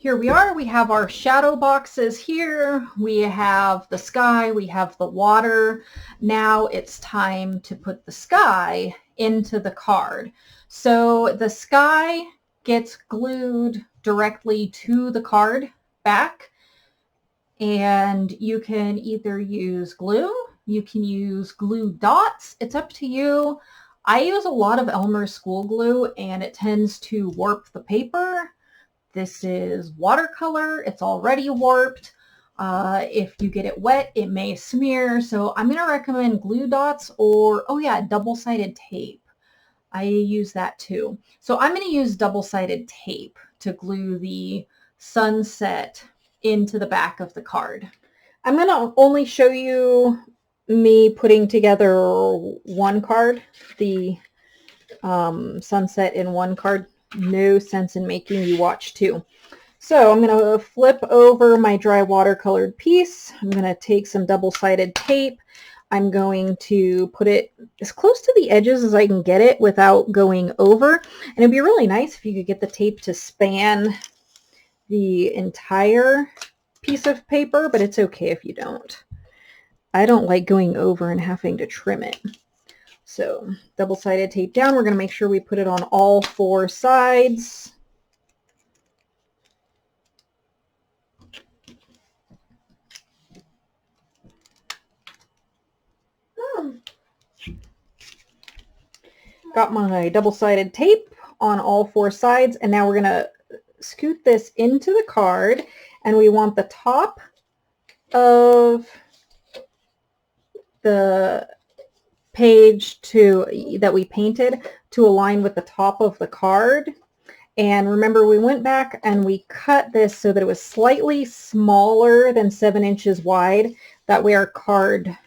Here we are. We have our shadow boxes here. We have the sky. We have the water. Now it's time to put the sky into the card. So the sky gets glued directly to the card back, and you can either use glue, you can use glue dots. It's up to you. I use a lot of Elmer's school glue and it tends to warp the paper. This is watercolor. It's already warped. If you get it wet, it may smear. So I'm going to recommend glue dots or, oh yeah, double-sided tape. I use that too. So I'm going to use double-sided tape to glue the sunset into the back of the card. I'm going to only show you me putting together one card, the sunset in one card. No sense in making you watch two. So I'm going to flip over my dry watercolored piece. I'm going to take some double-sided tape. I'm going to put it as close to the edges as I can get it without going over. And it'd be really nice if you could get the tape to span the entire piece of paper, but it's okay if you don't. I don't like going over and having to trim it. So double-sided tape down. We're going to make sure we put it on all four sides. Got my double-sided tape on all four sides, and now we're going to scoot this into the card, and we want the top of the page that we painted to align with the top of the card. And remember, we went back and we cut this so that it was slightly smaller than 7 inches wide. That way our card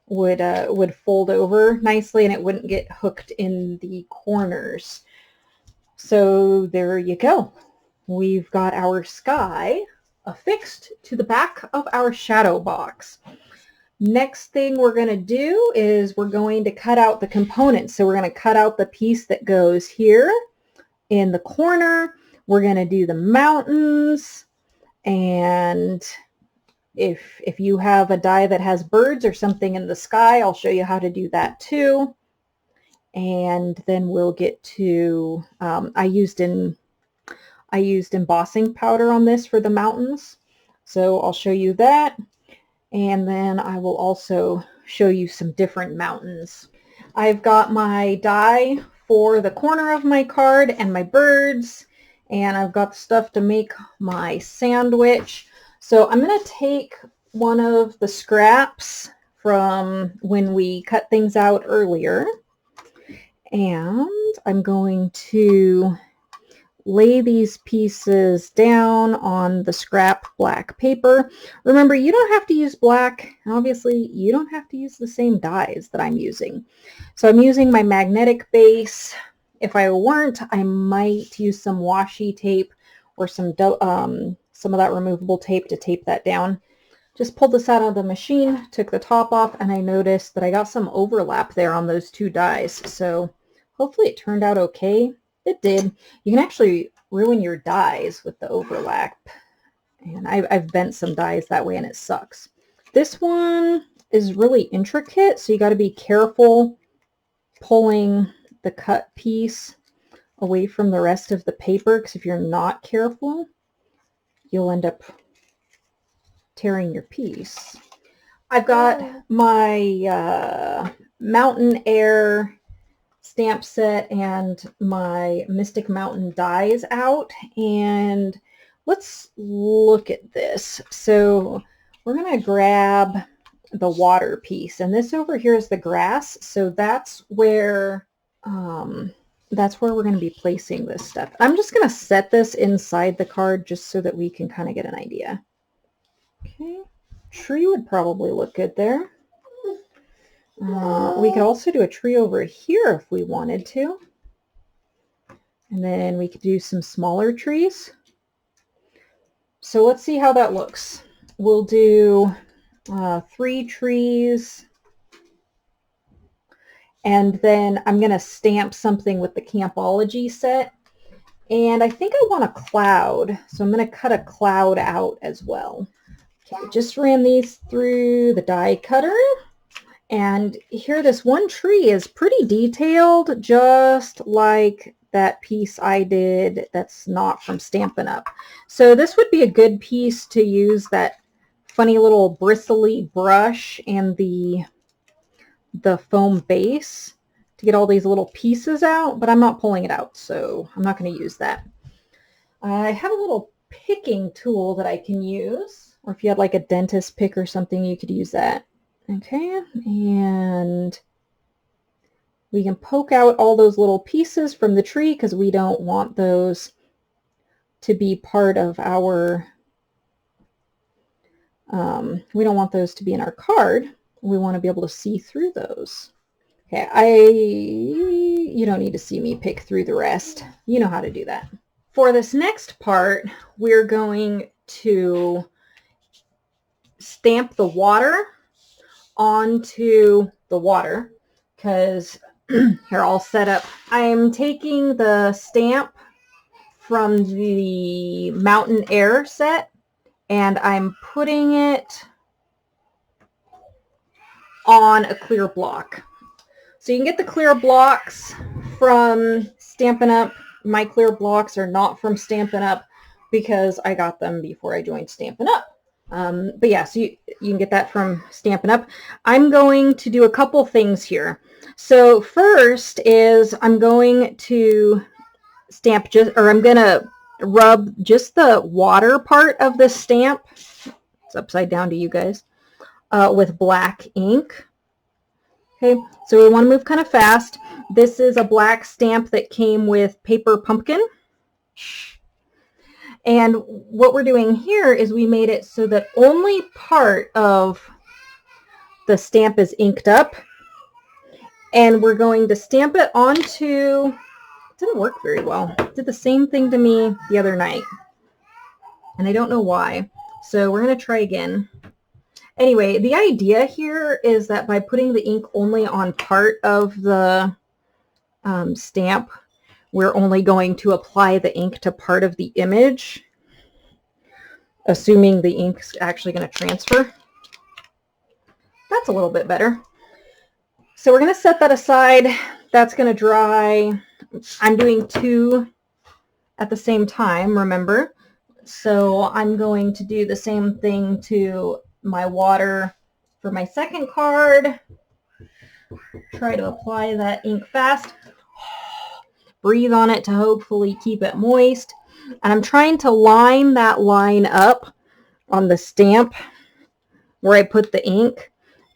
would fold over nicely and it wouldn't get hooked in the corners. So there you go. We've got our sky affixed to the back of our shadow box. Next thing we're going to do is we're going to cut out the components. So we're going to cut out the piece that goes here in the corner. We're going to do the mountains, and if you have a die that has birds or something in the sky, I'll show you how to do that too. And then we'll get to, I used embossing powder on this for the mountains. So I'll show you that. And then I will also show you some different mountains. I've got my die for the corner of my card and my birds, and I've got the stuff to make my sandwich. So I'm going to take one of the scraps from when we cut things out earlier, and I'm going to lay these pieces down on the scrap black paper. Remember, you don't have to use black. Obviously, you don't have to use the same dyes that I'm using. So I'm using my magnetic base. If I weren't, I might use some washi tape or some of that removable tape to tape that down. Just pulled this out of the machine, took the top off, and I noticed that I got some overlap there on those two dies. So hopefully it turned out okay. It did. You can actually ruin your dies with the overlap. And I've bent some dies that way and it sucks. This one is really intricate, so you got to be careful pulling the cut piece away from the rest of the paper, because if you're not careful, you'll end up tearing your piece. I've got my Mountain Air stamp set and my Mystic Mountain dies out, and let's look at this. So we're going to grab the water piece, and this over here is the grass, so that's where we're going to be placing this stuff. I'm just going to set this inside the card just so that we can kind of get an idea. Okay, tree would probably look good there. We could also do a tree over here if we wanted to. And then we could do some smaller trees. So let's see how that looks. We'll do 3 trees. And then I'm going to stamp something with the Campology set. And I think I want a cloud, so I'm going to cut a cloud out as well. Okay, just ran these through the die cutter. And here, this one tree is pretty detailed, just like that piece I did that's not from Stampin' Up. So this would be a good piece to use that funny little bristly brush and the foam base to get all these little pieces out, but I'm not pulling it out, so I'm not going to use that. I have a little picking tool that I can use, or if you had like a dentist pick or something, you could use that. Okay, and we can poke out all those little pieces from the tree because we don't want those to be part of our, we don't want those to be in our card. We want to be able to see through those. Okay, you don't need to see me pick through the rest. You know how to do that. For this next part, we're going to stamp the water onto the water because here, all set up. I'm taking the stamp from the Mountain Air set and I'm putting it on a clear block. So you can get the clear blocks from Stampin' Up. My clear blocks are not from Stampin' Up because I got them before I joined Stampin' Up. But yeah, so you can get that from Stampin' Up. I'm going to do a couple things here. So first is I'm going to stamp I'm going to rub just the water part of the stamp. It's upside down to you guys. With black ink. Okay, so we want to move kind of fast. This is a black stamp that came with Paper Pumpkin. And what we're doing here is we made it so that only part of the stamp is inked up. And we're going to stamp it onto, it didn't work very well. It did the same thing to me the other night. And I don't know why. So we're going to try again. Anyway, the idea here is that by putting the ink only on part of the stamp, we're only going to apply the ink to part of the image, assuming the ink's actually going to transfer. That's a little bit better. So we're going to set that aside. That's going to dry. I'm doing two at the same time, remember? So I'm going to do the same thing to my water for my second card. Try to apply that ink fast. Breathe on it to hopefully keep it moist. And I'm trying to line that line up on the stamp where I put the ink,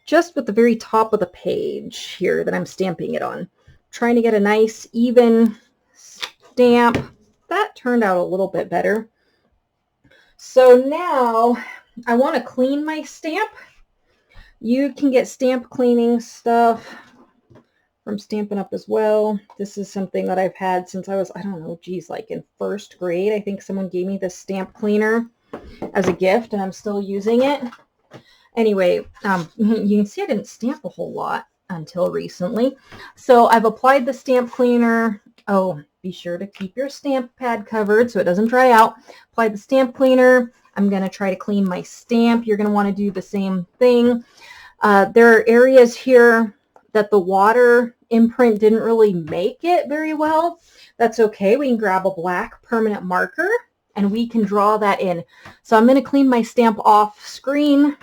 just with the very top of the page here that I'm stamping it on. Trying to get a nice even stamp. That turned out a little bit better. So now I want to clean my stamp. You can get stamp cleaning stuff from Stampin' Up as well. This is something that I've had since I was, I don't know, geez, like in first grade. I think someone gave me this stamp cleaner as a gift and I'm still using it. Anyway, you can see I didn't stamp a whole lot until recently. So I've applied the stamp cleaner. Oh, be sure to keep your stamp pad covered so it doesn't dry out. Apply the stamp cleaner. I'm going to try to clean my stamp. You're going to want to do the same thing. There are areas here that the water imprint didn't really make it very well. That's okay. We can grab a black permanent marker and we can draw that in. So I'm going to clean my stamp off screen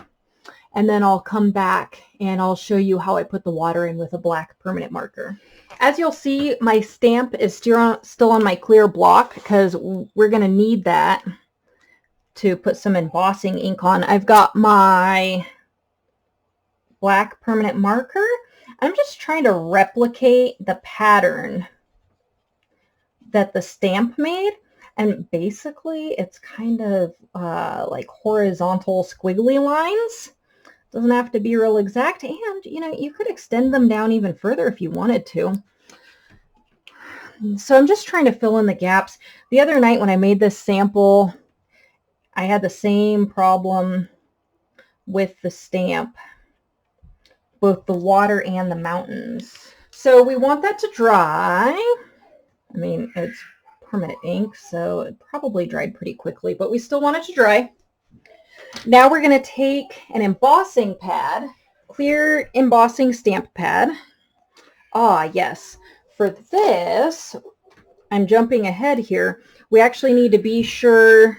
and then I'll come back and I'll show you how I put the water in with a black permanent marker. As you'll see, my stamp is still on my clear block because we're going to need that to put some embossing ink on. I've got my black permanent marker. I'm just trying to replicate the pattern that the stamp made. And basically, it's kind of like horizontal squiggly lines. Doesn't have to be real exact. And, you know, you could extend them down even further if you wanted to. So I'm just trying to fill in the gaps. The other night when I made this sample, I had the same problem with the stamp, both the water and the mountains. So we want that to dry. I mean, it's permanent ink, so it probably dried pretty quickly, but we still want it to dry. Now we're going to take an embossing pad, clear embossing stamp pad. Ah, yes. For this, I'm jumping ahead here. We actually need to be sure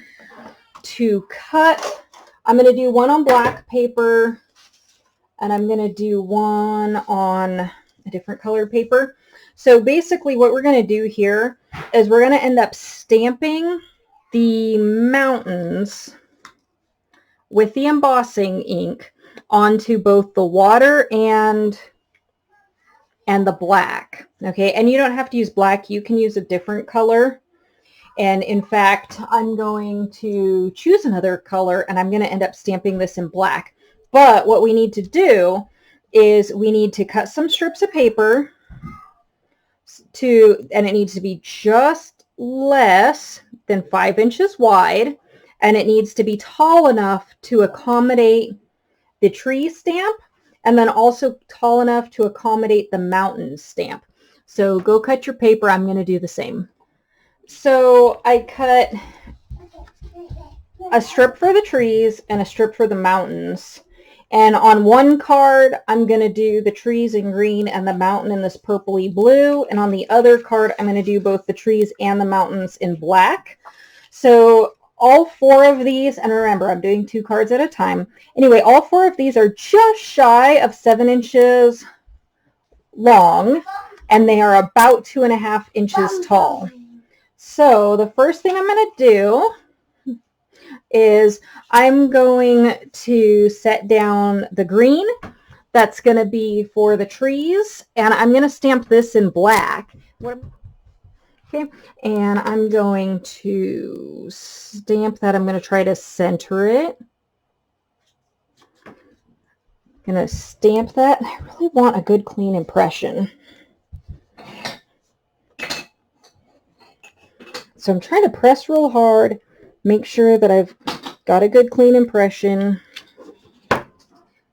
to cut. I'm going to do one on black paper, and I'm going to do one on a different colored paper. So basically what we're going to do here is we're going to end up stamping the mountains with the embossing ink onto both the water and the black. Okay, and you don't have to use black. You can use a different color. And in fact, I'm going to choose another color, and I'm going to end up stamping this in black. But what we need to do is we need to cut some strips of paper and it needs to be just less than 5 inches wide, and it needs to be tall enough to accommodate the tree stamp, and then also tall enough to accommodate the mountain stamp. So go cut your paper. I'm going to do the same. So I cut a strip for the trees and a strip for the mountains. And on one card, I'm going to do the trees in green and the mountain in this purpley blue. And on the other card, I'm going to do both the trees and the mountains in black. So all 4 of these, and remember, I'm doing 2 cards at a time. Anyway, all 4 of these are just shy of 7 inches long, and they are about 2.5 inches tall. So the first thing I'm going to do is I'm going to set down the green. That's going to be for the trees, and I'm going to stamp this in black. Okay, and I'm going to stamp that. I'm going to try to center it. I'm going to stamp that. I really want a good clean impression. So I'm trying to press real hard, make sure that I've got a good clean impression.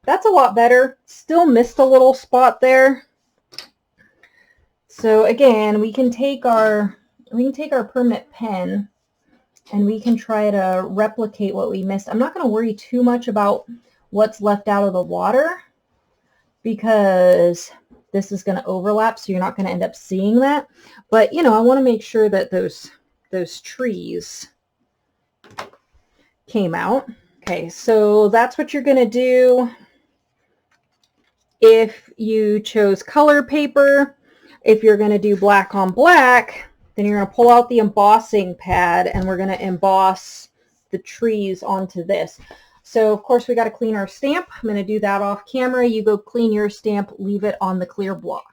That's a lot better. Still missed a little spot there. So again, we can take our permanent pen and we can try to replicate what we missed. I'm not going to worry too much about what's left out of the water because this is going to overlap, so you're not going to end up seeing that. But you know, I want to make sure that those trees came out. Okay, so that's what you're going to do if you chose color paper. If you're going to do black on black, then you're going to pull out the embossing pad and we're going to emboss the trees onto this. So of course we got to clean our stamp. I'm going to do that off camera. You go clean your stamp, leave it on the clear block.